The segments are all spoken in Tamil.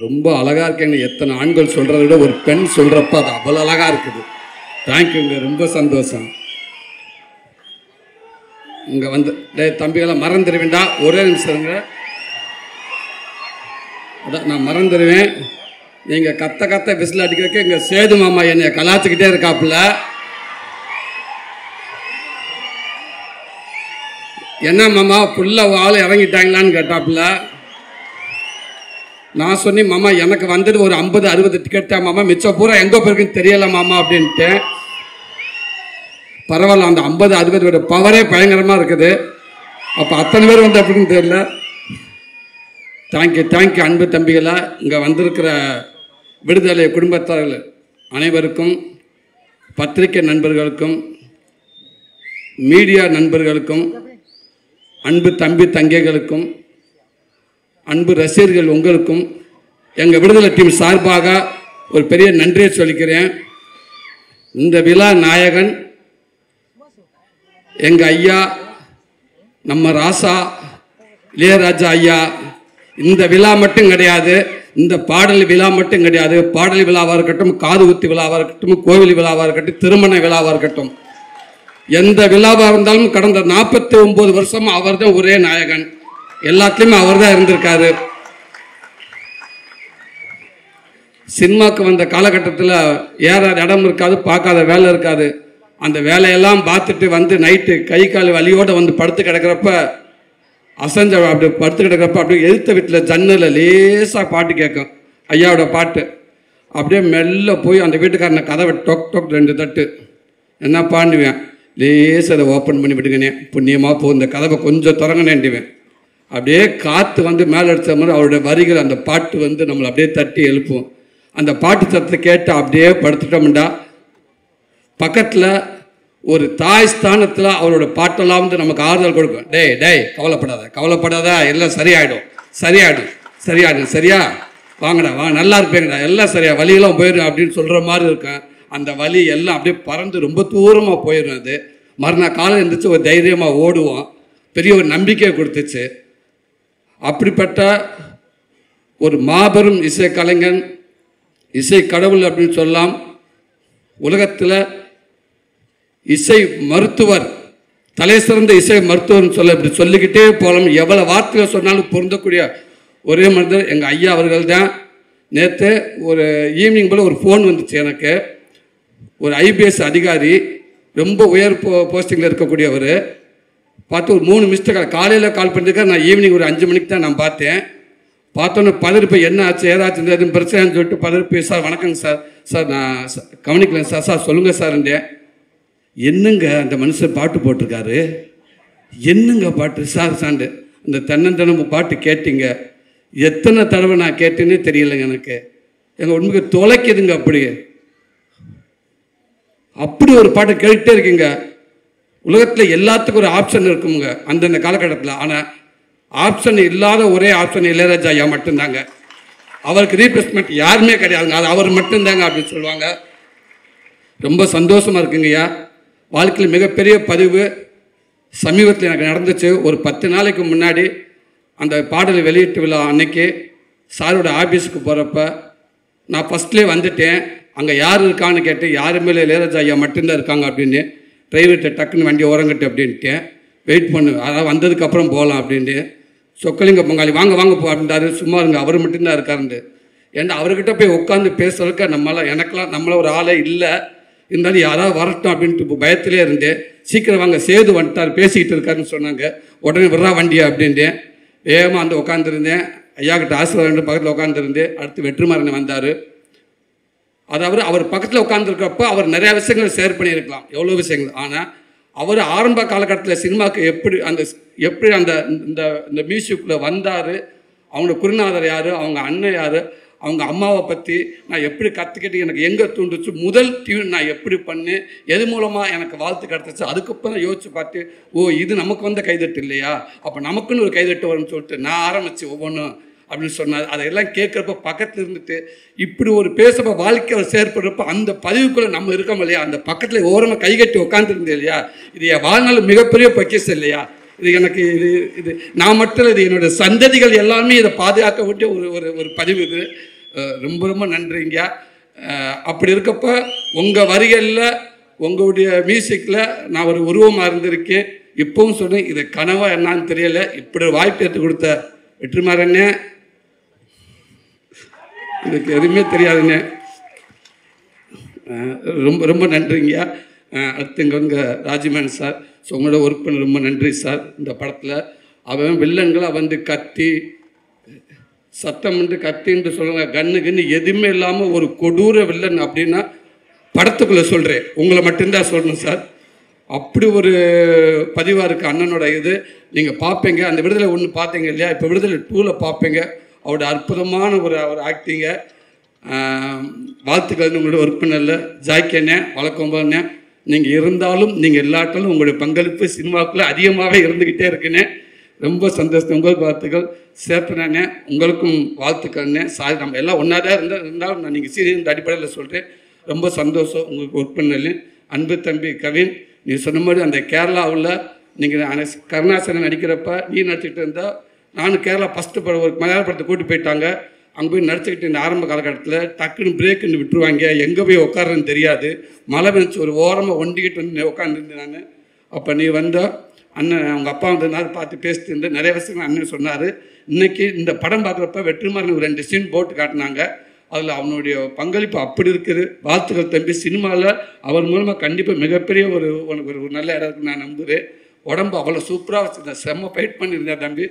ரொம்ப அழகா இருக்கேங்க. எத்தனை ஆண்கள் சொல்றதை விட ஒரு பெண் சொல்றப்ப அது அவ்வளோ அழகா இருக்குது. தேங்க்யூங்க, ரொம்ப சந்தோஷம். இங்க வந்து தம்பிகளை மறந்துடுவேண்டா, ஒரே நிமிஷங்க. அதான் நான் மறந்துடுவேன். நீங்க கத்த கத்த விசில் அடிக்கிறதுக்கு எங்க சேது மாமா என்னை கலாச்சிக்கிட்டே இருக்காப்புல. என்ன மாமா புள்ள ஆள் இறங்கிட்டாங்களான்னு கேட்டாப்புல. நான் சொன்னேன், மாமா எனக்கு வந்தது ஒரு 50-60 டிக்கெட் தான் மாமா, மிச்சம் பூரா எங்கே போயிருக்குன்னு தெரியல மாமா அப்படின்ட்டு. பரவாயில்ல, அந்த 50-60 பவரே பயங்கரமாக இருக்குது. அப்போ அத்தனை பேர் வந்து அப்படின்னு தெரியல. தேங்க்யூ தேங்க்யூ அன்பு தம்பிகளா. இங்கே வந்திருக்கிற விடுதலை குடும்பத்தார்கள் அனைவருக்கும், பத்திரிகை நண்பர்களுக்கும், மீடியா நண்பர்களுக்கும், அன்பு தம்பி தங்கைகளுக்கும், அன்பு ரசிகர்கள் உங்களுக்கும் எங்கள் விடுதலை டீம் சார்பாக ஒரு பெரிய நன்றியை சொல்லிக்கிறேன். இந்த விழா நாயகன் எங்கள் ஐயா, நம்ம ராசா இளையராஜா ஐயா. இந்த விழா மட்டும் கிடையாது, இந்த பாடல் விழா மட்டும் கிடையாது. பாடல் விழாவாக இருக்கட்டும், காது குத்து விழாவாக இருக்கட்டும், கோவில் விழாவாக இருக்கட்டும், திருமண விழாவாக இருக்கட்டும், எந்த விழாவாக இருந்தாலும் கடந்த 49 வருஷம் அவர் தான் ஒரே நாயகன். எல்லாத்துலேயுமே அவர் தான் இருந்திருக்காரு. சினிமாவுக்கு வந்த காலகட்டத்தில் ஏறாத இடம் இருக்காது, பார்க்காத வேலை இருக்காது. அந்த வேலையெல்லாம் பார்த்துட்டு வந்து நைட்டு கை கால் வலியோடு வந்து படுத்து கிடக்கிறப்ப, அசஞ்ச அப்படி படுத்து கிடக்கிறப்ப அப்படியே எதிர்த்த வீட்டில் ஜன்னலில் லேசாக பாட்டு கேட்கும், ஐயாவோட பாட்டு. அப்படியே மெல்ல போய் அந்த வீட்டுக்காரனை கதவை டொக் டொக் 2 தட்டு. என்ன பாண்டுவேன், லேசாக அதை ஓப்பன் பண்ணி விடுங்கண்ணே, புண்ணியமாக போ, இந்த கதவை கொஞ்சம் திறங்கண்ணேன்டுவேன். அப்படியே காற்று வந்து மேலே அடித்த மாதிரி அவருடைய வரிகள், அந்த பாட்டு வந்து நம்மளை அப்படியே தட்டி எழுப்பும். அந்த பாட்டு சத்தத்தை கேட்டு அப்படியே படுத்துட்டோம்டா, பக்கத்தில் ஒரு தாய் ஸ்தானத்தில் அவரோட பாட்டெல்லாம் வந்து நமக்கு ஆறுதல் கொடுக்கும். டேய் டேய் கவலைப்படாத கவலைப்படாத, எல்லாம் சரியாயிடும் சரியாயிடும் சரியாயிடும், சரியா வாங்கடா வா, நல்லா இருப்பேங்கடா, எல்லாம் சரியா, வலியெல்லாம் போயிடும் அப்படின்னு சொல்கிற மாதிரி இருக்கும். அந்த வலி எல்லாம் அப்படியே பறந்து ரொம்ப தூரமாக போயிடும். அது மறுநாள் காலம் இருந்துச்சு, ஒரு தைரியமாக ஓடுவோம். பெரிய ஒரு நம்பிக்கையை கொடுத்துச்சு. அப்படிப்பட்ட ஒரு மாபெரும் இசை கலைஞன், இசை கடவுள் அப்படின்னு சொல்லலாம். உலகத்தில் இசை மருத்துவர், தலை சிறந்த இசை மருத்துவர்னு சொல்ல இப்படி சொல்லிக்கிட்டே போகலாம். எவ்வளோ வார்த்தைகள் சொன்னாலும் பொருந்தக்கூடிய ஒரே மனிதர் எங்கள் ஐயா அவர்கள் தான். நேற்று ஒரு ஈவினிங் போல் ஒரு ஃபோன் வந்துச்சு எனக்கு. ஒரு IPS அதிகாரி, ரொம்ப உயர் போஸ்டிங்கில் இருக்கக்கூடியவர். பார்த்து ஒரு 3 மிஸ்டேக் காலையில் கால் பண்ணிருக்காரு. நான் ஈவினிங் ஒரு 5 மணிக்கு தான் நான் பார்த்தேன். பார்த்தோன்னே பதறிப்பை, என்ன ஆச்சு ஏதாச்சும் எதுவும் பிரச்சனைன்னு சொல்லிட்டு பதறிப்பை, சார் வணக்கங்க சார், சார் நான் கவனிக்கலங்க சார், சார் சொல்லுங்கள் சார்ன்றேன். என்னங்க அந்த மனுஷன் பாட்டு போட்டிருக்காரு, என்னங்க பாட்டு சார் சாண்டு, அந்த தென்னந்தனமும் பாட்டு கேட்டீங்க, எத்தனை தடவை நான் கேட்டேன்னே தெரியலைங்க எனக்கு. எங்கள் உண்மைக்கு தொலைக்குதுங்க. அப்படி ஒரு பாட்டு கேட்டுகிட்டே இருக்கீங்க. உலகத்தில் எல்லாத்துக்கும் ஒரு ஆப்ஷன் இருக்குங்க அந்தந்த காலகட்டத்தில். ஆனால் ஆப்ஷன் இல்லாத ஒரே ஆப்ஷன் இளையராஜா ஐயா மட்டும்தாங்க. அவருக்கு ரீப்ளேஸ்மெண்ட் யாருமே கிடையாதுங்க, அது அவர் மட்டும்தாங்க அப்படின்னு சொல்லுவாங்க. ரொம்ப சந்தோஷமாக இருக்குங்க ஐயா. வாழ்க்கையில் மிகப்பெரிய பதிவு சமீபத்தில் எனக்கு நடந்துச்சு. ஒரு 10 நாளைக்கு முன்னாடி அந்த பாடல் வெளியீட்டு விழா அன்னைக்கு சாரோட ஆஃபீஸுக்கு போகிறப்ப நான் ஃபஸ்ட்லேயே வந்துட்டேன். அங்கே யார் இருக்கான்னு கேட்டு, யாருமே இல்லை, இளையராஜா ஐயா மட்டும்தான் இருக்காங்க அப்படின்னு. டிரைவர்கிட்ட டக்குன்னு வண்டி ஓரங்கட்டு அப்படின்ட்டு வெயிட் பண்ணு, அதாவது வந்ததுக்கப்புறம் போகலாம் அப்படின்ட்டு. சொக்கலிங்க பங்காளி வாங்க வாங்க போ அப்படின்றாரு. சும்மா இருங்க, அவர் மட்டும்தான் இருக்காருண்டு. ஏன்னா அவர்கிட்ட போய் உட்காந்து பேசுறதுக்கு நம்மள ஒரு ஆளே இல்லை. இருந்தாலும் யாராவது வரட்டும் அப்படின்ட்டு இப்போ பயத்திலே இருந்தேன். சீக்கிரம் வாங்க, சேது வந்துட்டார், பேசிக்கிட்டு இருக்காருன்னு சொன்னாங்க. உடனே விட்றா வண்டியா அப்படின்ட்டேன். வேகமாக வந்து உட்காந்துருந்தேன். ஐயா கிட்ட ஆசீர்வாதம் பக்கத்தில் உட்காந்துருந்தேன். அடுத்து வெற்றிமாறன் வந்தார். அதாவது அவர் பக்கத்தில் உட்காந்துருக்கப்போ அவர் நிறையா விஷயங்களை ஷேர் பண்ணியிருக்கலாம், எவ்வளோ விஷயங்கள். ஆனால் அவர் ஆரம்ப காலகட்டத்தில் சினிமாவுக்கு எப்படி அந்த மியூசிக்குள்ளே வந்தார், அவங்க குருநாதர் யார், அவங்க அண்ணன் யார், அவங்க அம்மாவை பற்றி நான் எப்படி கற்றுக்கிட்டு எனக்கு எங்கே தூண்டுச்சு, முதல் டியூன் நான் எப்படி பண்ணேன், எது மூலமாக எனக்கு வாழ்த்து கிடச்சிச்சு, அதுக்கப்புறம் யோசிச்சு பார்த்து, ஓ இது நமக்கு வந்த கைதட்டு இல்லையா, அப்போ நமக்குன்னு ஒரு கைதட்டு வரும்னு சொல்லிட்டு நான் ஆரம்பித்து ஒவ்வொன்றும் அப்படின்னு சொன்னார். அதையெல்லாம் கேட்குறப்ப பக்கத்தில் இருந்துட்டு இப்படி ஒரு பேசுகிறப்ப வாழ்க்கையை செயற்படுறப்ப அந்த பதிவுக்குள்ளே நம்ம இருக்கோம் இல்லையா, அந்த பக்கத்தில் ஓரமாக கைகட்டி உட்காந்துருந்தேன் இல்லையா, இது என் வாழ்நாள் மிகப்பெரிய பொக்கிஷம் இல்லையா. இது எனக்கு இது நான் மட்டும் இது என்னோட சந்ததிகள் எல்லாமே இதை பாதுகாக்க விட்டு ஒரு பதிவு இது. ரொம்ப ரொம்ப நன்றிங்க. அப்படி இருக்கப்ப உங்கள் வரிகளில் உங்களுடைய மியூசிக்கில் நான் ஒரு உருவமாக இருந்திருக்கேன். இப்பவும் சொன்னேன், இது கனவா என்னான்னு தெரியல. இப்படி வாய்ப்பு எடுத்து கொடுத்த வெற்றிமாறண்ணே, இதுக்கு எதுவுமே தெரியாதுண்ணே. ரொம்ப ரொம்ப நன்றிங்க. அடுத்து இங்கே வந்து ராஜ்மேன் சார், ஸோ உங்களோட ஒர்க் பண்ண ரொம்ப நன்றி சார். இந்த படத்தில் அவன் வில்லன்களாக வந்து கத்தி சத்தம்ன்ட்டு கத்தின்ட்டு சொல்லுவாங்க, கன்னு எதுவுமே இல்லாமல் ஒரு கொடூர வில்லன் அப்படின்னா படத்துக்குள்ளே சொல்கிறேன், உங்களை மட்டும்தான் சொல்லணும் சார். அப்படி ஒரு பதிவாக இருக்குது அண்ணனோட இது. நீங்கள் பார்ப்பீங்க, அந்த விடுதலை 1 பார்த்தீங்க இல்லையா, இப்போ விடுதலை 2ல் பார்ப்பீங்க. அவரோட அற்புதமான ஒரு ஆக்டிங்க. வாழ்த்துக்கள் உங்களோட ஒர்க் பண்ணல ஜாய்க்கண்ணே, வழக்கம்போண்ணே. நீங்கள் இருந்தாலும் நீங்கள் இல்லாட்டாலும் உங்களுடைய பங்களிப்பு சினிமாவுக்குள்ளே அதிகமாகவே இருந்துக்கிட்டே இருக்குண்ணே. ரொம்ப சந்தோஷம். உங்களுக்கு வாழ்த்துக்கள். சேப்பனே, உங்களுக்கும் வாழ்த்துக்கள்ண்ணே. சாரி, நம்ம எல்லாம் ஒன்றா தான் இருந்தாலும் நான் நீங்கள் சீரியல் அடிப்படையில் சொல்கிறேன். ரொம்ப சந்தோஷம் உங்களுக்கு ஒர்க் பண்ணல. அன்பு தம்பி கவின், நீ சொன்ன மாதிரி அந்த கேரளாவில் நீங்கள் கருணாசனன் நடிக்கிறப்ப நீ நடிச்சுக்கிட்டு இருந்தால், நானும் கேரளா ஃபஸ்ட்டு படம் ஒரு மலையாள படத்தை கூட்டி போயிட்டாங்க. அங்கே போய் நடிச்சுக்கிட்டு இந்த ஆரம்ப காலகட்டத்தில் டக்குன்னு பிரேக்குன்னு விட்டுருவாங்க, எங்கே போய் உட்காருன்னு தெரியாது. மழை பெஞ்சு ஒரு ஓரமாக ஒண்டிக்கிட்டு வந்து உட்காந்துருந்து நான். அப்போ நீ வந்தால் அண்ணன் அவங்க அப்பா வந்ததுனால பார்த்து பேசிட்டு இருந்து நிறைய விஷயங்கள் அண்ணன் சொன்னார். இன்றைக்கி இந்த படம் பார்க்குறப்ப வெற்றிமாறன் 2 சீன் போட்டு காட்டினாங்க. அதில் அவனுடைய பங்களிப்பு அப்படி இருக்குது. வாழ்த்துக்கள் தம்பி. சினிமாவில் அவர் மூலமாக கண்டிப்பாக மிகப்பெரிய ஒரு நல்ல இடம் இருக்குன்னு நான் நம்புகிறேன். உடம்பு அவ்வளோ சூப்பராக வச்சுருந்தேன், செம்ம ஃபைட் பண்ணியிருந்தேன் தம்பி.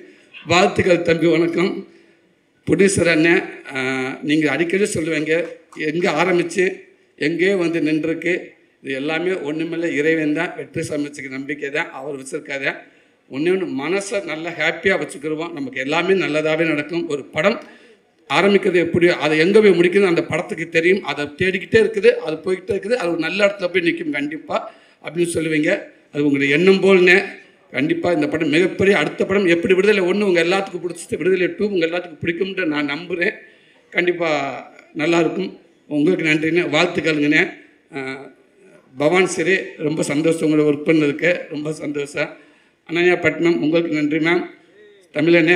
வாழ்த்துக்கள் தம்பி. வணக்கம். ப்ரொடியூசர் அண்ணன், நீங்கள் அடிக்கடி சொல்லுவீங்க, எங்கே ஆரம்பித்து எங்கேயோ வந்து நின்றுருக்கு. இது எல்லாமே ஒன்றுமில்லை, இறைவன் தான். வெற்றி சமைச்சுக்கு நம்பிக்கை தான், அவர் வச்சுருக்காரு. ஒன்று மனசை நல்லா ஹாப்பியாக வச்சுக்கிடுவோம், நமக்கு எல்லாமே நல்லதாகவே நடக்கும். ஒரு படம் ஆரம்பிக்கிறது எப்படியோ அதை எங்கே போய் முடிக்கிறது அந்த படத்துக்கு தெரியும். அதை தேடிக்கிட்டே இருக்குது, அது போய்கிட்டே இருக்குது. அது ஒரு நல்ல இடத்துல போய் நிற்கும் கண்டிப்பாக அப்படின்னு சொல்லுவீங்க. அது உங்களுடைய எண்ணம் போல்னே. கண்டிப்பாக இந்த படம் மிகப்பெரிய அடுத்த படம் எப்படி விடுதலை 1 உங்கள் எல்லாத்துக்கும் பிடிச்சிட்டு விடுதலை 2 உங்கள் எல்லாத்துக்கும் பிடிக்கும்ன்ற நான் நம்புகிறேன். கண்டிப்பாக நல்லாயிருக்கும். உங்களுக்கு நன்றிண்ணே, வாழ்த்துக்கள்ங்கண்ணே. பவான் சரி, ரொம்ப சந்தோஷம் உங்களை ஒர்க் பண்ணதுக்கு, ரொம்ப சந்தோஷம். அனன்யா பட்னம், உங்களுக்கு நன்றி மேம். தமிழண்ணே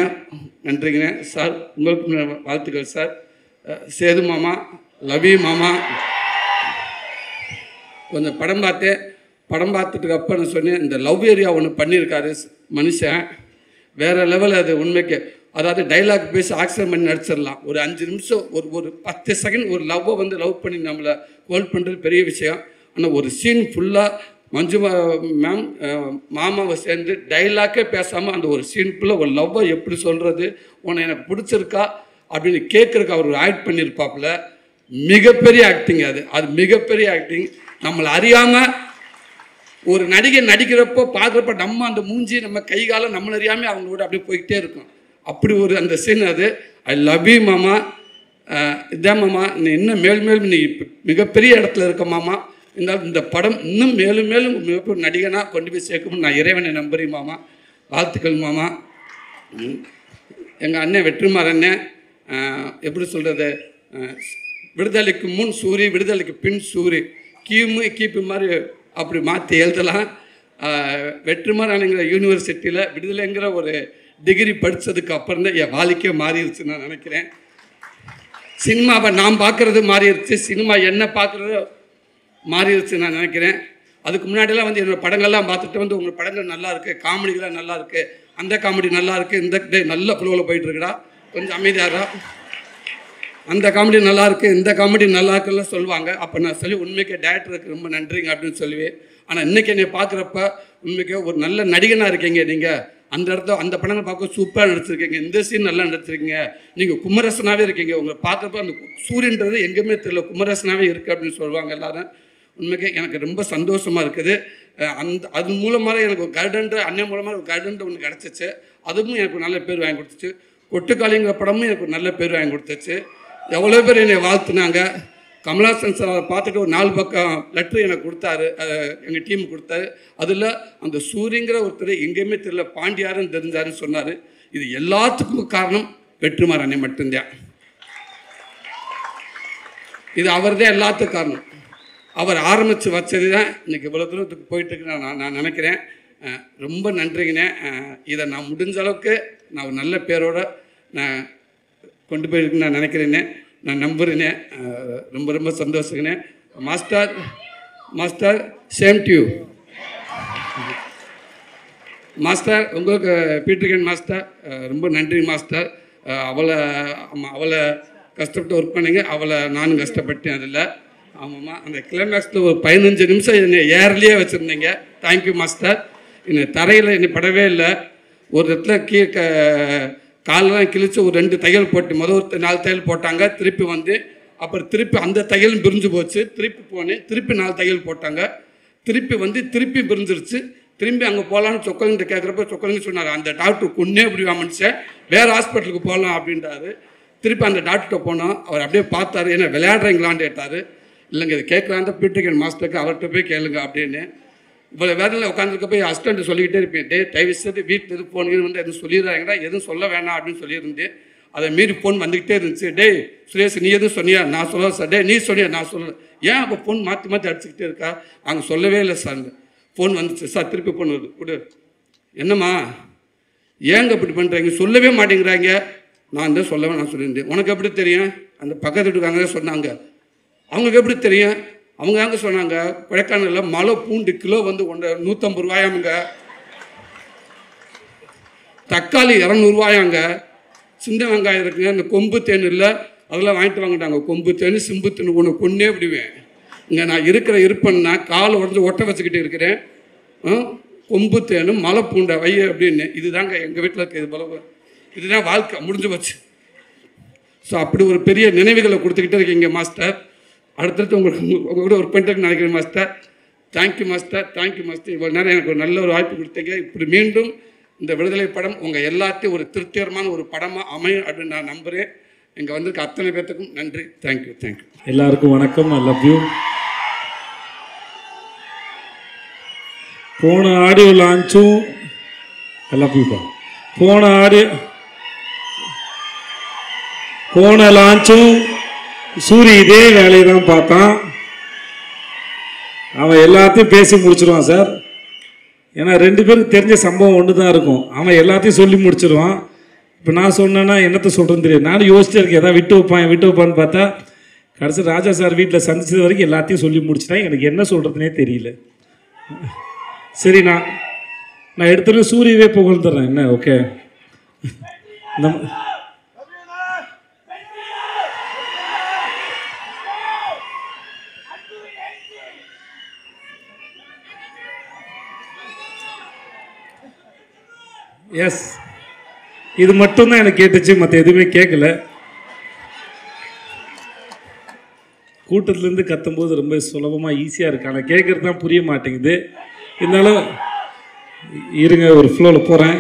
நன்றிங்கண்ணே. சார் உங்களுக்கு வாழ்த்துக்கள் சார். சேது மாமா, லவி மாமா, கொஞ்சம் படம் பார்த்தேன். படம் பார்த்துட்டுக்கு அப்போ நான் சொன்னேன், இந்த லவ் ஏரியா ஒன்று பண்ணியிருக்காரு மனுஷன், வேறு லெவல். அது உண்மைக்கு, அதாவது டைலாக் பேசி ஆக்சிடென்ட் பண்ணி நடிச்சிடலாம். ஒரு 5 நிமிஷம் ஒரு 10 செகண்ட் ஒரு லவ்வை வந்து லவ் பண்ணி நம்மளை ஹோல்ட் பண்ணுறது பெரிய விஷயம். ஆனால் ஒரு சீன் ஃபுல்லாக மஞ்சு மேம் மாமாவை சேர்ந்து டைலாக்கே பேசாமல் அந்த ஒரு சீன் ஃபுல்லாக ஒரு லவ்வை எப்படி சொல்கிறது, உன்னை எனக்கு பிடிச்சிருக்கா அப்படின்னு கேட்குறக்கு அவர் ஆக்ட் பண்ணியிருப்பாப்புல. மிகப்பெரிய ஆக்டிங் அது மிகப்பெரிய ஆக்டிங். நம்மளை அறியாமல் ஒரு நடிகை நடிக்கிறப்போ பார்க்குறப்ப நம்ம அந்த மூஞ்சி நம்ம கை காலம் நம்மளை அறியாமல் அவங்களோட அப்படியே போய்கிட்டே இருக்கும். அப்படி ஒரு அந்த சீன் அது. ஐ லவ் யூ மாமா. இதான் மாமா, நீ இன்னும் மேலும் நீ மிகப்பெரிய இடத்துல இருக்க மாமா. இருந்தாலும் இந்த படம் இன்னும் மேலும் மிகப்பெரிய நடிகனாக கொண்டு போய் சேர்க்கணும்னு நான் இறைவனை நம்புறேன் மாமா. வாழ்த்துக்கள் மாமா. எங்கள் அண்ணன் வெற்றிமாறன் எப்படி சொல்கிறது, விடுதலைக்கு முன் சூரி, விடுதலைக்கு பின் சூரி, கீப்பு மாதிரி அப்படி மாற்றி எழுதலாம். வெற்றிமாறன்ங்கிற யூனிவர்சிட்டியில் விடுதலைங்கிற ஒரு டிகிரி படித்ததுக்கு அப்புறம் தான் என் வாழ்க்கையே மாறிடுச்சு நான் நினைக்கிறேன். சினிமாவை நான் பார்க்குறது மாறிடுச்சு, சினிமா என்ன பார்க்குறது மாறிடுச்சு நான் நினைக்கிறேன். அதுக்கு முன்னாடியெல்லாம் வந்து என்னோடய படங்கள்லாம் பார்த்துட்டு வந்து உங்கள் படங்கள் நல்லா இருக்குது, காமெடிகள்லாம் நல்லா இருக்குது, அந்த காமெடி நல்லா இருக்குது, இந்த டே நல்ல ஃப்ளோவில் போயிட்டுருக்குடா, கொஞ்சம் அமைதியாரா, அந்த காமெடி நல்லா இருக்குது, இந்த காமெடி நல்லா இருக்குன்னு சொல்லுவாங்க. அப்போ நான் சொல்லி உண்மைக்கே டேரக்டருக்கு ரொம்ப நன்றிங்க அப்படின்னு சொல்லுவேன். ஆனால் இன்றைக்கி என்னை பார்க்குறப்ப உண்மைக்கே ஒரு நல்ல நடிகனாக இருக்கீங்க நீங்கள். அந்த இடத்துல அந்த படங்கள் பார்க்க சூப்பராக நடிச்சிருக்கீங்க, இந்த சீன் நல்லா நடிச்சிருக்கீங்க, நீங்கள் குமரசனாகவே இருக்கீங்க. உங்களை பார்க்குறப்ப அந்த சூரியன்றது எங்கேயுமே தெரியல, குமரசனாகவே இருக்குது அப்படின்னு சொல்லுவாங்க எல்லாரும். உண்மைக்கே எனக்கு ரொம்ப சந்தோஷமாக இருக்குது. அது மூலமாக எனக்கு ஒரு கைடன்ட்டு அண்ணன் மூலமாக ஒரு கைடன்ட்டு ஒன்று கிடச்சிச்சு. அதுவும் எனக்கு நல்ல பேர் வாங்கி கொடுத்துச்சு. கொட்டுக்காளிங்கிற படமும் எனக்கு நல்ல பேர் வாங்கி கொடுத்துச்சு. எவ்வளோ பேர் என்னை வாழ்த்துனாங்க. கமலாசன் சார் அதை பார்த்துட்டு ஒரு 4 பக்கம் லெட்ரு எனக்கு கொடுத்தாரு, எங்கள் டீம் கொடுத்தாரு. அதில் அந்த சூரியங்கிற ஒருத்தர் எங்கேயுமே தெரியல, பாண்டியாருன்னு தெரிஞ்சாருன்னு சொன்னார். இது எல்லாத்துக்கும் காரணம் வெற்றிமாறன் மட்டும்தான். இது அவர் தான் எல்லாத்துக்கும் காரணம். அவர் ஆரம்பித்து வச்சது தான் இன்றைக்கி இவ்வளோ தூரத்துக்கு போயிட்டுருக்கு நான் நினைக்கிறேன். ரொம்ப நன்றிங்கண்ணே. இதை நான் முடிஞ்ச அளவுக்கு நான் ஒரு நல்ல பேரோட நான் கொண்டு போயிருக்குன்னு நான் நினைக்கிறேன்னே, நான் நம்புகிறேனே. ரொம்ப ரொம்ப சந்தோஷங்கண்ணே. Master master same to you master. உங்களுக்கு பீட்டர்கன் மாஸ்டர் ரொம்ப நன்றி மாஸ்டர். அவளை கஷ்டப்பட்டு ஒர்க் பண்ணிங்க, அவளை நானும் கஷ்டப்பட்டேன் அதில். ஆமாம்மா, அந்த கிளைமேக்ஸில் ஒரு 15 நிமிஷம் என்னை ஏர்லேயே வச்சுருந்தீங்க. Thank you master. என்னை தரையில் என்னை படவே இல்லை. ஒரு இடத்துல காலெல்லாம் கிழிச்சு ஒரு 2 தையல் போட்டு ஒரு 4 தையல் போட்டாங்க. திருப்பி வந்து அப்புறம் திருப்பி அந்த தையலும் பிரிஞ்சு போச்சு. திருப்பி போனேன், திருப்பி 4 தையல் போட்டாங்க. திருப்பி வந்து திருப்பி பிரிஞ்சிருச்சு. திரும்பி அங்கே போகலான்னு சொக்கலிங்கிட்ட கேட்குறப்ப சொக்கலிங்க சொன்னார், அந்த டாக்டர் கொன்னே இப்படி மனுஷன், வேறு ஹாஸ்பிட்டலுக்கு போகலாம் அப்படின்றாரு. திருப்பி அந்த டாக்டர்கிட்ட போனோம். அவர் அப்படியே பார்த்தாரு, என்ன விளையாடுறீங்களான்னு கேட்டார். இல்லைங்க இது கேட்கலான் தான் பீட்டர்கன் மாஸ்டருக்கு அவர்கிட்ட போய் கேளுங்க அப்படின்னு. இவ்வளோ வேலையில் உட்காந்துருக்க போய் அசிஸ்டண்ட் சொல்லிக்கிட்டே இருப்பேன், தயவுசெய்து வீட்டில் எதுவும் ஃபோன் வந்து எதுவும் சொல்லிடுறாங்கடா, எதுவும் சொல்ல வேணாம் அப்படின்னு சொல்லியிருந்தேன். அதை மீறி ஃபோன் வந்துக்கிட்டே இருந்துச்சு. டேய் சுரேஷ் நீ எதுவும் சொன்னியா? நான் சொல்ல சார். டே நீ சொன்னியா? நான் சொல்லலை. ஏன் அப்போ ஃபோன் மாற்றி மாற்றி அடிச்சுக்கிட்டே இருக்கா? அங்கே சொல்லவே இல்லை சார். ஃபோன் வந்துச்சு சார், திருப்பி ஃபோன் வருது, கொடு. என்னம்மா ஏங்க இப்படி பண்ணுறாங்க? சொல்லவே மாட்டேங்கிறாங்க. நான் தான் சொல்லவே நான் சொல்லியிருந்தேன். உனக்கு எப்படி தெரியும்? அந்த பக்கத்து வீட்டுக்காங்க சொன்னாங்க. அவங்களுக்கு எப்படி தெரியும்? அவங்க அங்கே சொன்னாங்க, கொடைக்கானலில் மலை பூண்டு கிலோ வந்து 150 ரூபாயாமுங்க, தக்காளி 200 ரூபாயாங்க, சின்ன வெங்காயம் இருக்குங்க, இந்த கொம்பு தேன் இல்லை அதெல்லாம் வாங்கிட்டு வாங்கிட்டாங்க. கொம்பு தேன் சிம்பு தேன் ஒன்று கொன்னே விடுவேன். இங்கே நான் இருக்கிற இருப்பேன்னா காலை உடஞ்சி ஒட்ட வச்சுக்கிட்டு இருக்கிறேன். கொம்பு தேனும் மலை பூண்டை வைய அப்படின்னு. இதுதாங்க எங்கள் வீட்டில் இருக்க இது போல. இதுதான் வாழ்க்கை, முடிஞ்சு போச்சு. ஸோ அப்படி ஒரு பெரிய நினைவுகளை கொடுத்துக்கிட்டே இருக்கீங்க மாஸ்டர். அடுத்தடுத்து உங்களோட ஒர்க் பண்ணிட்டு நினைக்கிறேன் master. Thank you master, thank you master. இவ்வளோ நேரம் எனக்கு ஒரு நல்ல ஒரு வாய்ப்பு கொடுத்தீங்க. இப்படி மீண்டும் இந்த விடுதலை படம் உங்கள் எல்லாத்தையும் ஒரு திருப்திகரமான ஒரு படமாக அமையும் அப்படின்னு நான் நம்புகிறேன். இங்கே வந்திருக்க அத்தனை பேர்த்துக்கும் நன்றி. Thank you thank you. எல்லாருக்கும் வணக்கம். ஐ லவ் யூ. போன ஆடியோ லான்ச்சும் ஐ லவ் யூப்பா. போன லான்ச்சும் சூரி இதே வேலையை தான் பார்த்தான். அவன் எல்லாத்தையும் பேசி முடிச்சிருவான் சார். ஏன்னா 2 பேருக்கு தெரிஞ்ச சம்பவம் ஒன்று தான் இருக்கும். அவன் எல்லாத்தையும் சொல்லி முடிச்சிருவான். இப்போ நான் சொன்னேன்னா என்னத்தை சொல்கிறேன்னு தெரியும். நானும் யோசிச்சே இருக்கேன், எதாவது விட்டு வைப்பான்னு பார்த்தா கடைசி ராஜா சார் வீட்டில் சந்திச்சது வரைக்கும் எல்லாத்தையும் சொல்லி முடிச்சிட்டேன். எனக்கு என்ன சொல்கிறதுனே தெரியல. சரி, நான் எடுத்துகிட்டு சூரியவே புகழ்ந்துடுறேன். என்ன ஓகே. எஸ், இது மட்டும்தான் எனக்கு கேட்டுச்சு, மற்ற எதுவுமே கேட்கல. கூட்டத்துலேருந்து கத்தும்போது ரொம்ப சுலபமாக ஈஸியாக இருக்கு, ஆனால் கேட்குறது தான் புரிய மாட்டேங்குது. இருந்தாலும் இருங்க, ஒரு ஃப்ளோவில் போகிறேன்.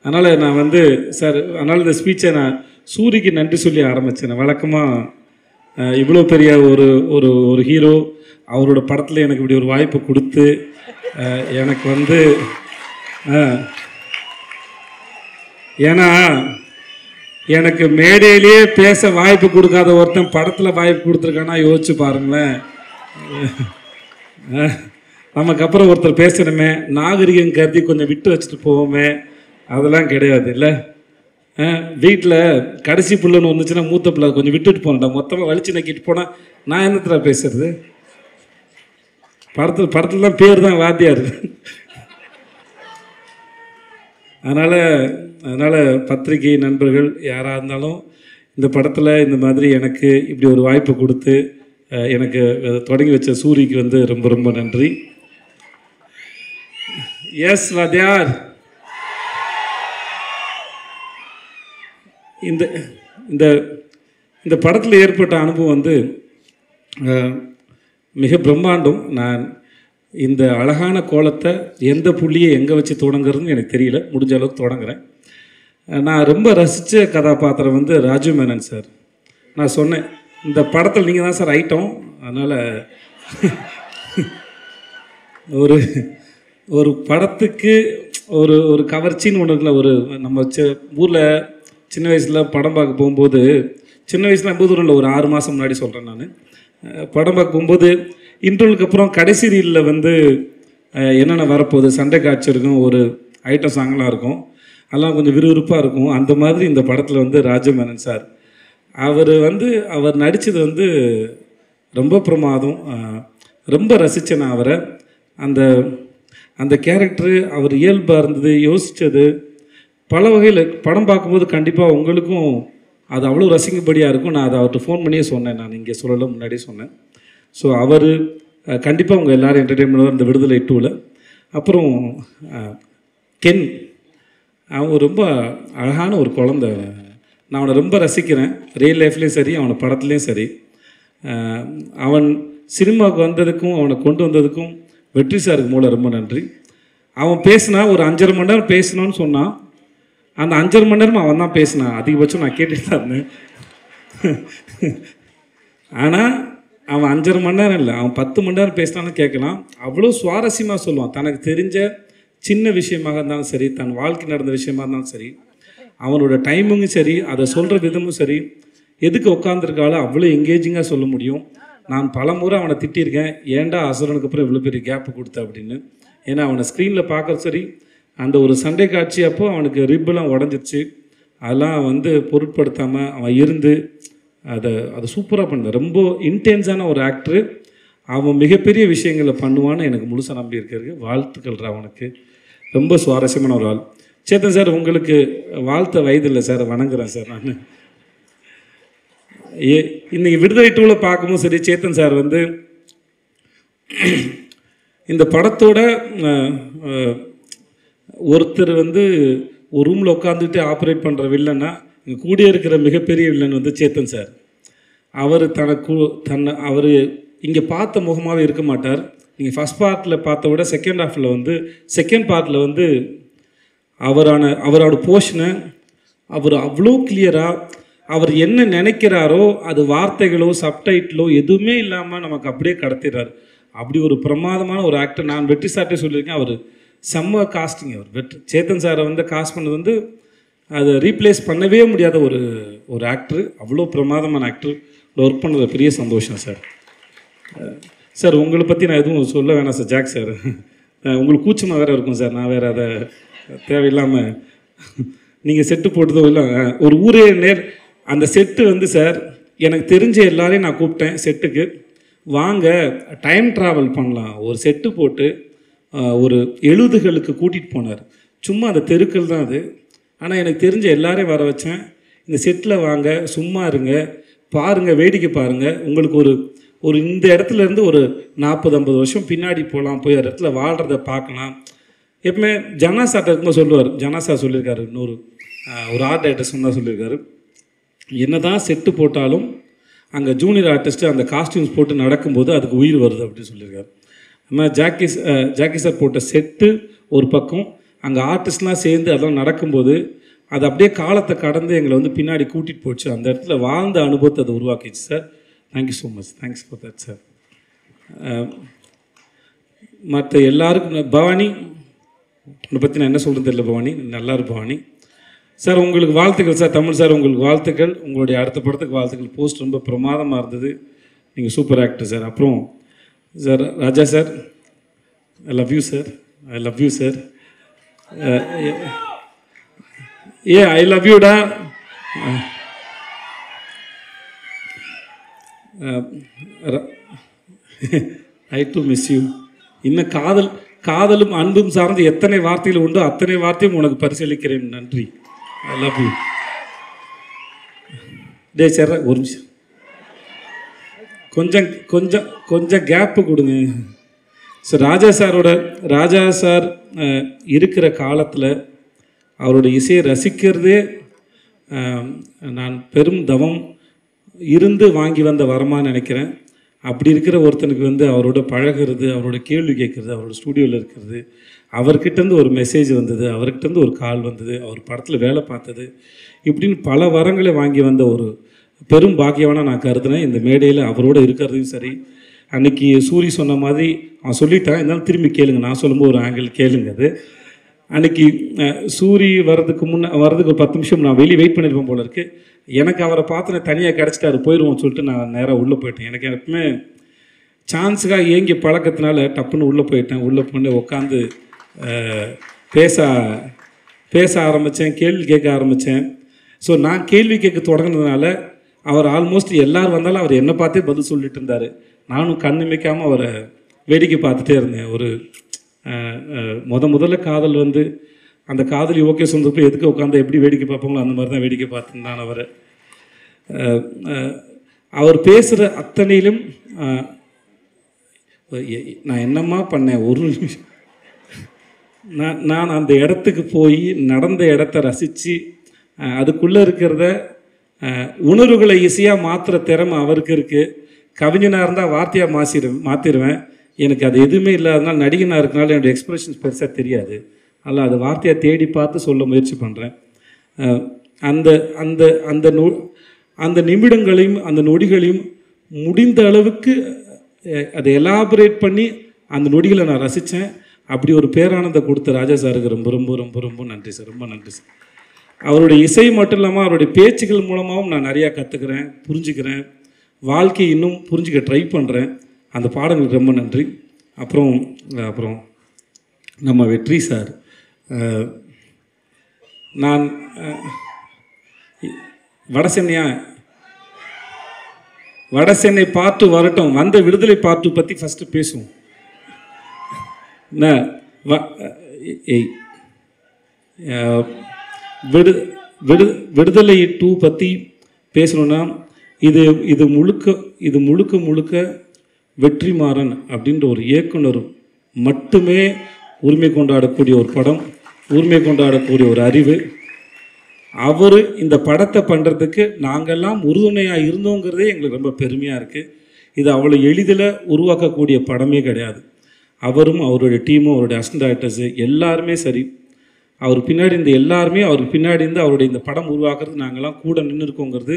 அதனால் நான் வந்து சார், அதனால் இந்த ஸ்பீச்சை நான் சூரிக்கு நன்றி சொல்லி ஆரம்பித்தேன். வழக்கமாக இவ்வளோ பெரிய ஒரு ஹீரோ அவரோட படத்தில் எனக்கு இப்படி ஒரு வாய்ப்பு கொடுத்து எனக்கு வந்து ஏன்னா எனக்கு மேடையிலேயே பேச வாய்ப்பு கொடுக்காத ஒருத்தன் படத்தில் வாய்ப்பு கொடுத்துருக்கானா யோசிச்சு பாருங்களேன். நமக்கு அப்புறம் ஒருத்தர் பேசணுமே, நாகரிகம் கருதி கொஞ்சம் விட்டு வச்சுட்டு போவோமே, அதெல்லாம் கிடையாது இல்லை. வீட்டில் கடைசி பிள்ளைன்னு வந்துச்சுன்னா மூத்த பிள்ளை கொஞ்சம் விட்டுட்டு போனேன்டா, மொத்தமாக வலிச்சு நக்கிட்டு போனால் நான் என்னத்துல பேசுறது? படத்தில் தான் பேர் தான் வாத்தியார். அதனால் பத்திரிகை நண்பர்கள் யாராக இருந்தாலும் இந்த படத்தில் இந்த மாதிரி எனக்கு இப்படி ஒரு வாய்ப்பு கொடுத்து எனக்கு தொடங்கி வச்ச சூரிக்கு வந்து ரொம்ப ரொம்ப நன்றி. எஸ் வாத்தியார். இந்த படத்தில் ஏற்பட்ட அனுபவம் வந்து மிக பிரம்மாண்டம். நான் இந்த அழகான கோலத்தை எந்த புள்ளியை எங்கே வச்சு தொடங்குறதுன்னு எனக்கு தெரியல, முடிஞ்ச அளவுக்கு தொடங்குறேன். நான் ரொம்ப ரசித்த கதாபாத்திரம் வந்து ராஜீவ் மேனன் சார். நான் சொன்னேன், இந்த படத்தில் நீங்கள் தான் சார் ஐட்டம், அதனால் ஒரு படத்துக்கு ஒரு கவர்ச்சின்னு ஒன்று இருக்குல்ல. நம்ம ஊரில் சின்ன வயசில் படம் பார்க்க போகும்போது, சின்ன வயசில் ரொம்ப தூரம் இல்லை, ஒரு 6 மாதம் முன்னாடி சொல்கிறேன் நான், படம் பார்க்க போகும்போது இன்டர்வலுக்கு அப்புறம் கடைசி ரீலில் வந்து என்னென்ன வரப்போகுது, சண்டை காட்சி இருக்கும், ஒரு ஐட்டம் சாங்லாம் இருக்கும், அதெல்லாம் கொஞ்சம் விறுவிறுப்பாக இருக்கும். அந்த மாதிரி இந்த படத்தில் வந்து ராஜமேனன் சார் அவர் நடித்தது வந்து ரொம்ப பிரமாதம். ரொம்ப ரசித்தேன் நான் அவரை. அந்த அந்த கேரக்டரு அவர் இயல்பாக இருந்தது, யோசித்தது பல வகையில். படம் பார்க்கும்போது கண்டிப்பாக உங்களுக்கும் அது அவ்வளோ ரசிக்கும்படியாக இருக்கும். நான் அதை அவர்கிட்ட ஃபோன் பண்ணியே சொன்னேன், நான் இங்கே சொல்லலை, முன்னாடியே சொன்னேன். ஸோ அவர் கண்டிப்பாக உங்கள் எல்லோரும் என்டர்டெயின்மெண்ட் இந்த விடுதலை 2ல். அப்புறம் கென், அவன் ரொம்ப அழகான ஒரு குழந்தை. நான் அவனை ரொம்ப ரசிக்கிறேன், ரியல் லைஃப்லேயும் சரி, அவனை படத்துலேயும் சரி. அவன் சினிமாவுக்கு வந்ததுக்கும் அவனை கொண்டு வந்ததுக்கும் வெற்றி சாருக்கு மூலம் ரொம்ப நன்றி. அவன் பேசினா ஒரு 5.5 மணி நேரம் பேசணும்னு சொன்னான். அந்த 5.5 மணி நேரம் அவன் தான் பேசினான். அதிகபட்சம் நான் கேட்டுட்டு தான் இருந்தேன். ஆனால் அவன் 5.5 மணி நேரம் இல்லை, அவன் 10 மணி நேரம் பேசினான்னு கேட்கலாம். அவ்வளோ சுவாரஸ்யமாக சொல்லுவான். தனக்கு தெரிஞ்ச சின்ன விஷயமாக இருந்தாலும் சரி, தன் வாழ்க்கை நடந்த விஷயமா இருந்தாலும் சரி, அவனோட டைமிங்கும் சரி, அதை சொல்கிற விதமும் சரி, எதுக்கு உட்காந்துருக்காலும் அவ்வளோ எங்கேஜிங்காக சொல்ல முடியும். நான் பல முறை அவனை திட்டியிருக்கேன், ஏன்டா அசுரனுக்கு அப்புறம் இவ்வளோ பெரிய கேப்பு கொடுத்த அப்படின்னு. ஏன்னா அவனை ஸ்க்ரீனில் பார்க்குற சரி, அந்த ஒரு சண்டை காட்சி அப்போது அவனுக்கு ரிப்பெல்லாம் உடஞ்சிருச்சு. அதெல்லாம் வந்து பொருட்படுத்தாமல் அவன் இருந்து அதை சூப்பராக பண்ண ரொம்ப இன்டென்ஸான ஒரு ஆக்டரு. அவன் மிகப்பெரிய விஷயங்களை பண்ணுவான்னு எனக்கு முழுசாக நம்பி இருக்கிறது. வாழ்த்துக்கள் அவனுக்கு. ரொம்ப சுவாரஸ்யமான ஒரு ஆள். சேத்தன் சார், உங்களுக்கு வாழ்த்த வயது இல்லை சார், வணங்குறேன் சார். நான் இன்றைக்கி விடுதலை 2ல் பார்க்கும்போது சரி, சேத்தன் சார் வந்து இந்த படத்தோட ஒருத்தர் வந்து ஒரு ரூமில் உட்காந்துட்டு ஆப்ரேட் பண்ணுற வில்லன்னா இங்கே கூடிய இருக்கிற மிகப்பெரிய வில்லன் வந்து சேத்தன் சார். அவர் அவர் இங்கே பார்த்த முகமாகவே இருக்க மாட்டார். நீங்கள் ஃபஸ்ட் பார்ட்டில் பார்த்த விட செகண்ட் பார்ட்டில் வந்து அவரோட போர்ஷனை அவர் அவ்வளோ கிளியராக அவர் என்ன நினைக்கிறாரோ அது வார்த்தைகளோ சப்டைட்டிலோ எதுவுமே இல்லாமல் நமக்கு அப்படியே கடத்திடுறார். அப்படி ஒரு பிரமாதமான ஒரு ஆக்டர். நான் வெற்றி சார்ட்டே சொல்லியிருக்கேன், அவர் செம்ம காஸ்டிங். அவர் சேத்தன் சாரை வந்து காஸ்ட் பண்ணது வந்து அதை ரீப்ளேஸ் பண்ணவே முடியாத ஒரு ஆக்டர். அவ்வளோ பிரமாதமான ஆக்டர். ஒர்க் பண்ணது பெரிய சந்தோஷம் சார். சார் உங்களை பற்றி நான் எதுவும் சொல்ல வேணாம் சார். ஜாக் சார், உங்களுக்கு கூச்சமாக வேறு இருக்கும் சார். நான் வேறு அதை தேவையில்லாமல் நீங்கள் செட்டு போட்டதோ இல்லை, ஒரு ஊரே அந்த செட்டு வந்து சார் எனக்கு தெரிஞ்ச எல்லாரையும் நான் கூப்பிட்டேன் செட்டுக்கு. வாங்க டைம் ட்ராவல் பண்ணலாம், ஒரு செட்டு போட்டு ஒரு 70களுக்கு கூட்டிகிட்டு போனார். சும்மா அந்த தெருக்கள் தான் அது. ஆனால் எனக்கு தெரிஞ்ச எல்லாரையும் வர வச்சேன். இந்த செட்டில் வாங்க, சும்மா இருங்க, பாருங்கள், வேடிக்கை பாருங்கள். உங்களுக்கு ஒரு இந்த இடத்துலேருந்து ஒரு 40-50 வருஷம் பின்னாடி போகலாம், போய் அந்த இடத்துல வாழ்கிறத பார்க்கலாம். எப்பவுமே ஜனாசாட்ட இருக்கும்போது சொல்லுவார், ஜனாசா சொல்லியிருக்காரு, ஒரு ஆர்ட் டைரக்டர் தான் சொல்லியிருக்காரு, என்ன தான் செட்டு போட்டாலும் அங்கே ஜூனியர் ஆர்டிஸ்ட்டு அந்த காஸ்டியூம்ஸ் போட்டு நடக்கும்போது அதுக்கு உயிர் வருது அப்படின்னு சொல்லியிருக்காரு. நம்ம ஜாக்கி சார் போட்ட செட்டு ஒரு பக்கம், அங்கே ஆர்டிஸ்ட்லாம் சேர்ந்து அதெல்லாம் நடக்கும்போது அது அப்படியே காலத்தை கடந்து எங்களை வந்து பின்னாடி கூட்டிகிட்டு போச்சு. அந்த இடத்துல வாழ்ந்த அனுபவத்தை அதை உருவாக்கிச்சு sir. Thank you so much. Thanks for that sir. மற்ற எல்லாருக்கும் பவானி, உன்னை பற்றி நான் என்ன சொல்கிறது தெரியல பவானி, நல்லா இரு பவானி சார். உங்களுக்கு வாழ்த்துக்கள் சார். தமிழ் சார், உங்களுக்கு வாழ்த்துக்கள். உங்களுடைய அடுத்த படத்துக்கு வாழ்த்துக்கள். போஸ்ட் ரொம்ப பிரமாதமாக இருந்தது. நீங்கள் சூப்பர் ஆக்டர் சார். அப்புறம் sir Raja sir, I love you sir. I love you sir. I love யூடா. I do miss you. இன்னும் காதலும் அன்பும் சார்ந்து எத்தனை வார்த்தைகள் உண்டோ அத்தனை வார்த்தையும் உனக்கு பரிசீலிக்கிறேன். நன்றி. ஐ லவ் யூ. டே சார், ஒரு நிமிஷம், கொஞ்சம் கேப்பு கொடுங்க சார். ராஜா சார் இருக்கிற காலத்தில் அவரோட இசையை ரசிக்கிறதே நான் பெரும் தவம் இருந்து வாங்கி வந்த வரமான்னு நினைக்கிறேன். அப்படி இருக்கிற ஒருத்தனுக்கு வந்து அவரோட பழகிறது, அவரோட கேள்வி கேட்குறது, அவரோட ஸ்டூடியோவில் இருக்கிறது, அவர்கிட்டேருந்து ஒரு மெசேஜ் வந்தது, அவர்கிட்டேருந்து ஒரு கால் வந்தது, அவர் படத்தில் வேலை பார்த்தது, இப்படின்னு பல வரங்களை வாங்கி வந்த ஒரு பெரும் பாக்கியவான நான் கருதுனேன். இந்த மேடையில் அவரோட இருக்கிறதையும் சரி. அன்றைக்கி சூரி சொன்ன மாதிரி அவன் சொல்லிட்டான், இருந்தாலும் திரும்பி கேளுங்க, நான் சொல்லும்போது ஒரு ஆங்கிள் கேளுங்க. அது அன்றைக்கி சூரி வர்றதுக்கு ஒரு 10 நிமிஷம் நான் வெளியே வெயிட் பண்ணியிருப்பேன் போல இருக்குது. எனக்கு அவரை பார்த்து தனியாக கிடச்சிட்டாரு, போயிடுவோம் சொல்லிட்டு நான் நேராக உள்ளே போயிட்டேன். எனக்கு எப்பவுமே சான்ஸுக்காக ஏங்கி பழக்கத்தினால டப்புன்னு உள்ளே போயிட்டேன். உள்ளே போய் உட்காந்து பேச ஆரம்பித்தேன், கேள்வி கேட்க ஆரம்பித்தேன். ஸோ நான் கேள்வி கேட்க தொடங்கினதுனால அவர் ஆல்மோஸ்ட் எல்லோரும் வந்தாலும் அவர் என்னை பார்த்தே பதில் சொல்லிட்டு இருந்தார். நானும் கண்ணிமைக்காமல் அவரை வேடிக்கை பார்த்துட்டே இருந்தேன். ஒரு முதல்ல காதல் வந்து அந்த காதலி ஓகே சொன்னப்போ எதுக்கு உட்காந்து எப்படி வேடிக்கை பார்ப்பாங்களோ அந்த மாதிரி தான் வேடிக்கை பார்த்துருந்தான் அவரை. அவர் பேசுகிற அத்தனையிலும் நான் என்னம்மா பண்ணேன், ஒரு நிமிஷம் நான் அந்த இடத்துக்கு போய் நடந்த இடத்த ரசித்து அதுக்குள்ளே இருக்கிறத உணர்வுகளை ஈஸியாக மாற்றுற திறமை அவருக்கு இருக்குது. கவிஞனாக இருந்தால் வார்த்தையாக மாற்றிடுவேன். எனக்கு அது எதுவுமே இல்லாதனால நடிகனாக இருக்கனால என்னோடய எக்ஸ்ப்ரெஷன்ஸ் பெருசாக தெரியாது. அதனால் அது வார்த்தையாக தேடி பார்த்து சொல்ல முயற்சி பண்ணுறேன். அந்த அந்த அந்த அந்த நிமிடங்களையும் அந்த நொடிகளையும் முடிந்த அளவுக்கு அதை எலாபரேட் பண்ணி அந்த நொடிகளை நான் ரசித்தேன். அப்படி ஒரு பேரானந்தை கொடுத்த ராஜா சாருக்கு ரொம்ப ரொம்ப ரொம்ப ரொம்ப நன்றி சார். ரொம்ப நன்றி சார். அவருடைய இசை மட்டும் இல்லாமல் அவருடைய பேச்சுக்கள் மூலமாகவும் நான் நிறையா கற்றுக்கிறேன், புரிஞ்சுக்கிறேன், வாழ்க்கையை இன்னும் புரிஞ்சுக்க ட்ரை பண்ணுறேன். அந்த பாடங்களுக்கு ரொம்ப நன்றி. அப்புறம் நம்ம வெற்றி சார், நான் வடசென்னை பார்ட்டு வரட்டும், வந்த விடுதலை பார்ட்டு பற்றி ஃபஸ்ட்டு பேசுவோம். விடுதலை 2 பற்றி பேசணுன்னா இது முழுக்க வெற்றிமாறன் அப்படின்ற ஒரு இயக்குனர் மட்டுமே உரிமை கொண்டாடக்கூடிய ஒரு படம், உரிமை கொண்டாடக்கூடிய ஒரு அறிவு. அவர் இந்த படத்தை பண்ணுறதுக்கு நாங்கள்லாம் உறுதுணையாக இருந்தோங்கிறதே எங்களுக்கு ரொம்ப பெருமையாக இருக்குது. இது அவ்வளோ எளிதில் உருவாக்கக்கூடிய படமே கிடையாது. அவரும் அவருடைய டீமும் அவருடைய அசிஸ்டன்ட் டைரக்டர்ஸு எல்லாருமே சரி, அவர் பின்னாடி இருந்த எல்லாருமே அவருக்கு பின்னாடி இருந்து அவருடைய இந்த படம் உருவாக்குறது நாங்கள்லாம் கூட நின்று இருக்கோங்கிறது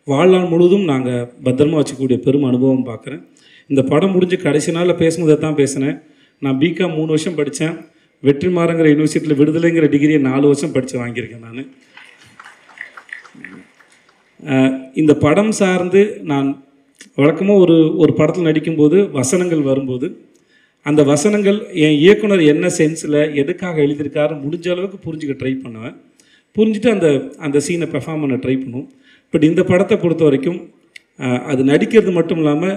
வாழ்நாள் முழுவதும் நாங்கள் பத்திரமா வச்சுக்கூடிய பெரும் அனுபவம் பார்க்குறேன். இந்த படம் முடிஞ்சு கடைசி நாளில் பேசும்போது தான் பேசினேன். நான் பிகாம் 3 வருஷம் படித்தேன். வெற்றிமாறங்கிற யூனிவர்சிட்டியில் விடுதலைங்கிற டிகிரியை 4 வருஷம் படித்து வாங்கியிருக்கேன் நான். இந்த படம் சார்ந்து நான் வழக்கமாக ஒரு படத்தில் நடிக்கும்போது வசனங்கள் வரும்போது அந்த வசனங்கள் என் இயக்குனர் என்ன சென்ஸில் எதுக்காக எழுதியிருக்காரு முடிஞ்ச அளவுக்கு புரிஞ்சுக்க ட்ரை பண்ணுவேன். புரிஞ்சுட்டு அந்த சீனை பெர்ஃபார்ம் பண்ண ட்ரை பண்ணுவோம். பட் இந்த படத்தை பொறுத்த வரைக்கும் அது நடிக்கிறது மட்டும் இல்லாமல்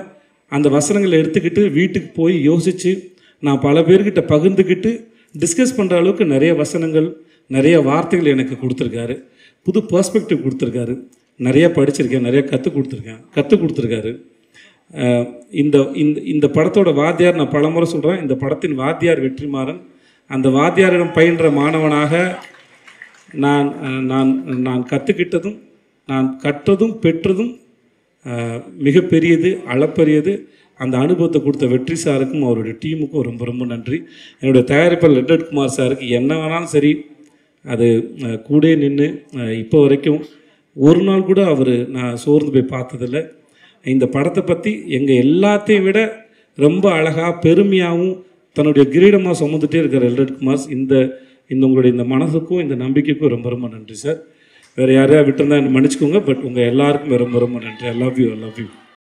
அந்த வசனங்களை எடுத்துக்கிட்டு வீட்டுக்கு போய் யோசித்து நான் பல பேர்கிட்ட பகிர்ந்துக்கிட்டு டிஸ்கஸ் பண்ணுற அளவுக்கு நிறைய வசனங்கள், நிறைய வார்த்தைகள் எனக்கு கொடுத்துருக்காரு. புது பர்ஸ்பெக்டிவ் கொடுத்துருக்காரு. நிறையா படிச்சிருக்கேன், நிறையா கற்றுக் கொடுத்துருக்காரு. இந்த படத்தோட வாத்தியார் நான் பலமுறை சொல்கிறேன், இந்த படத்தின் வாத்தியார் வெற்றிமாறன். அந்த வாத்தியாரிடம் பயின்ற மாணவனாக நான் கற்றுக்கிட்டதும் நான் கற்றதும் பெற்றதும் மிகப்பெரியது, அளப்பரியது. அந்த அனுபவத்தை கொடுத்த வெற்றி சாருக்கும் அவருடைய டீமுக்கும் ரொம்ப ரொம்ப நன்றி. என்னுடைய தயாரிப்பாளர் லெட்டட் குமார் சாருக்கு என்ன வேணாலும் சரி அது கூட நின்று இப்போ வரைக்கும் ஒரு நாள் கூட நான் சோர்ந்து போய் பார்த்ததில்லை. இந்த படத்தை பற்றி எங்கள் எல்லாத்தையும் விட ரொம்ப அழகாக பெருமையாகவும் தன்னுடைய கிரீடமாக சுமந்துகிட்டே இருக்கிற லெட்டட் குமார், இந்த உங்களுடைய இந்த மனசுக்கும் இந்த நம்பிக்கைக்கும் ரொம்ப ரொம்ப நன்றி சார். வேறு யாரையா விட்டுருந்தா மன்னிச்சுக்கோங்க. பட் உங்கள் எல்லாருக்கும் ரொம்ப ரொம்ப நன்றி. ஐ லவ் யூ.